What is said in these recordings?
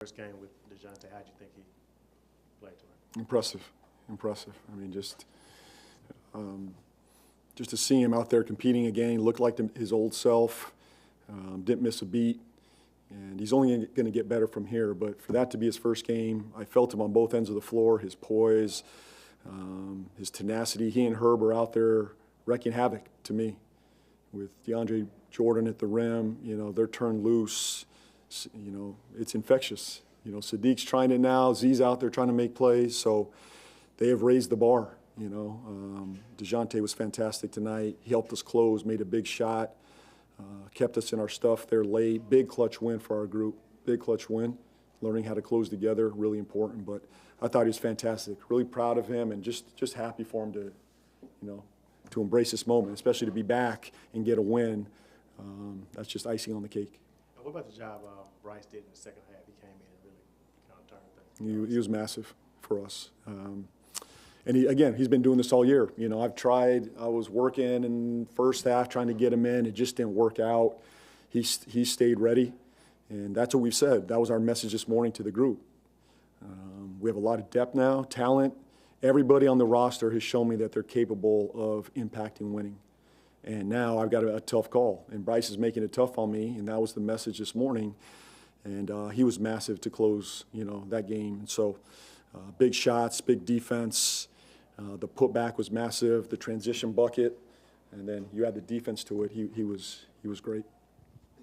First game with DeJounte, how'd you think he played tonight? Impressive. I mean, just to see him out there competing again, he looked like his old self, didn't miss a beat, and he's only going to get better from here. But for that to be his first game, I felt him on both ends of the floor, his poise, his tenacity. He and Herb are out there wreaking havoc to me with DeAndre Jordan at the rim. You know, they're turned loose. You know, it's infectious. You know, Sadiq's trying it now. Z's out there trying to make plays. So they have raised the bar, you know. DeJounte was fantastic tonight. He helped us close, made a big shot, kept us in our stuff there late. Big clutch win for our group. Big clutch win. Learning how to close together, really important. But I thought he was fantastic. Really proud of him and just happy for him to, you know, to embrace this moment, especially to be back and get a win. That's just icing on the cake. What about the job Bryce did in the second half? He came in and really kind of turned things. He was massive for us. And he's been doing this all year. You know, I was working in first half trying to get him in. It just didn't work out. He stayed ready, and that's what we've said. That was our message this morning to the group. We have a lot of depth now, talent. Everybody on the roster has shown me that they're capable of impacting winning. And now I've got a tough call, and Bryce is making it tough on me, and that was the message this morning. And he was massive to close, you know, that game. And so big shots, big defense. The putback was massive, the transition bucket, and then you add the defense to it. He was great.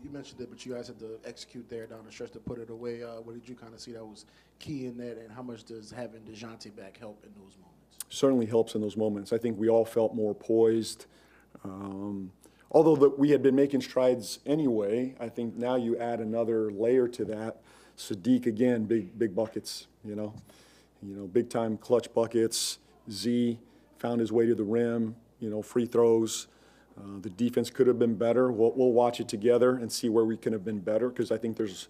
You mentioned it, but you guys had to execute there down the stretch to put it away. What did you kind of see that was key in that, and how much does having DeJounte back help in those moments? Certainly helps in those moments. I think we all felt more poised. Although we had been making strides anyway, I think now you add another layer to that. Sadiq again, big buckets, you know, big time clutch buckets. Z found his way to the rim, you know, free throws. The defense could have been better. We'll watch it together and see where we can have been better, because I think there's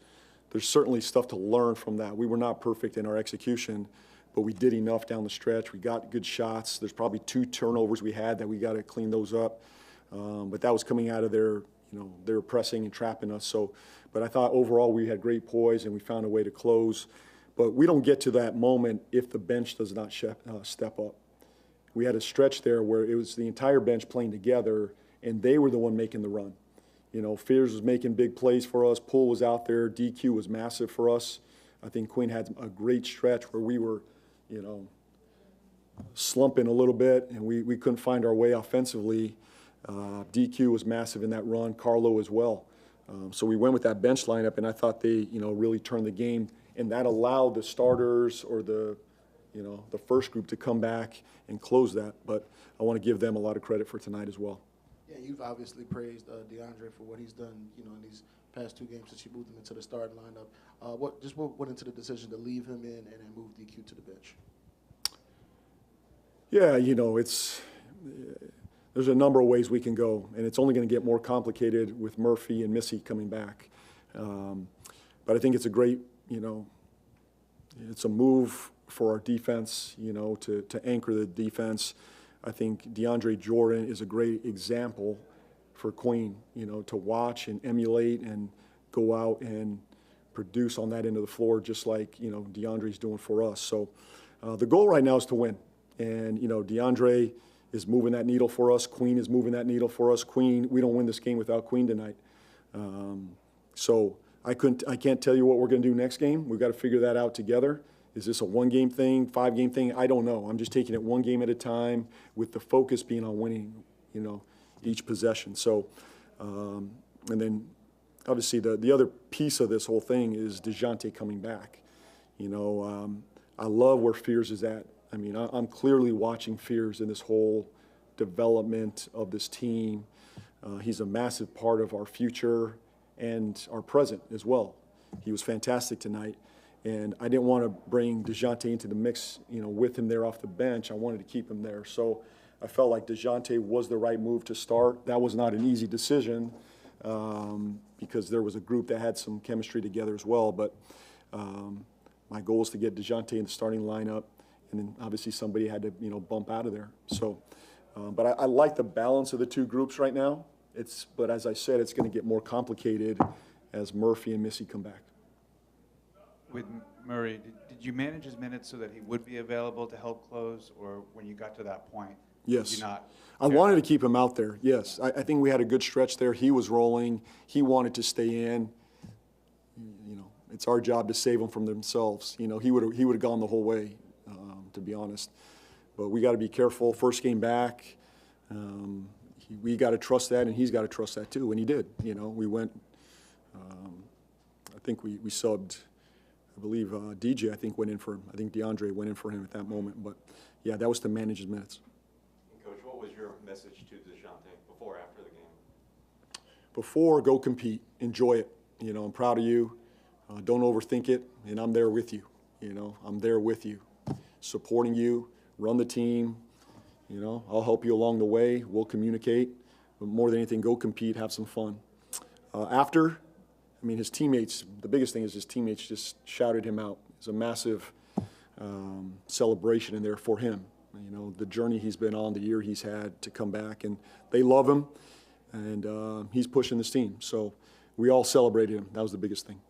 certainly stuff to learn from that. We were not perfect in our execution, but we did enough down the stretch. We got good shots. There's probably 2 turnovers we had that we got to clean those up. But that was coming out of their, you know, they were pressing and trapping us. So, but I thought overall we had great poise and we found a way to close. But we don't get to that moment if the bench does not step up. We had a stretch there where it was the entire bench playing together, and they were the one making the run. You know, Fears was making big plays for us. Poole was out there. DQ was massive for us. I think Quinn had a great stretch where we were, you know, slumping a little bit, and we couldn't find our way offensively. DQ was massive in that run. Carlo as well. So we went with that bench lineup, and I thought they, you know, really turned the game, and that allowed the starters or the first group to come back and close that. But I want to give them a lot of credit for tonight as well. Yeah, you've obviously praised DeAndre for what he's done, you know, in these past 2 games since you moved him into the starting lineup. What went into the decision to leave him in and then move DQ to the bench? Yeah, you know, there's a number of ways we can go, and it's only going to get more complicated with Murphy and Missy coming back. But I think it's a great, you know, it's a move for our defense, you know, to anchor the defense. I think DeAndre Jordan is a great example for Queen, you know, to watch and emulate and go out and produce on that end of the floor, just like, you know, DeAndre's doing for us. So the goal right now is to win. And, you know, DeAndre is moving that needle for us. Queen is moving that needle for us. Queen, we don't win this game without Queen tonight. So I can't tell you what we're going to do next game. We've got to figure that out together. Is this a 1-game thing, 5-game thing? I don't know. I'm just taking it 1 game at a time with the focus being on winning, you know, each possession. So, and then obviously the other piece of this whole thing is DeJounte coming back. You know, I love where Fears is at. I mean, I'm clearly watching Fears in this whole development of this team. He's a massive part of our future and our present as well. He was fantastic tonight. And I didn't want to bring DeJounte into the mix, you know, with him there off the bench. I wanted to keep him there. So I felt like DeJounte was the right move to start. That was not an easy decision because there was a group that had some chemistry together as well. But my goal is to get DeJounte in the starting lineup, and then obviously somebody had to, you know, bump out of there. So, but I like the balance of the 2 groups right now. But as I said, it's going to get more complicated as Murphy and Missy come back. with Murray, did you manage his minutes so that he would be available to help close, or when you got to that point, Yes. did you not? I wanted to keep him out there, yes. I think we had a good stretch there. He was rolling. He wanted to stay in. You know, it's our job to save them from themselves. You know, he would have gone the whole way, to be honest. But we got to be careful. First game back, we got to trust that, and he's got to trust that too, and he did. You know, we went, I think we subbed, I believe DJ, I think, went in for him. I think DeAndre went in for him at that moment. But, yeah, that was to manage his minutes. Coach, what was your message to DeJounte before, after the game? Before, go compete. Enjoy it. You know, I'm proud of you. Don't overthink it, and I'm there with you. You know, I'm there with you, supporting you, run the team. You know, I'll help you along the way. We'll communicate. But more than anything, go compete, have some fun. After, I mean, his teammates, the biggest thing is his teammates just shouted him out. It's a massive celebration in there for him. You know, the journey he's been on, the year he's had to come back, and they love him, and he's pushing this team. So we all celebrated him. That was the biggest thing.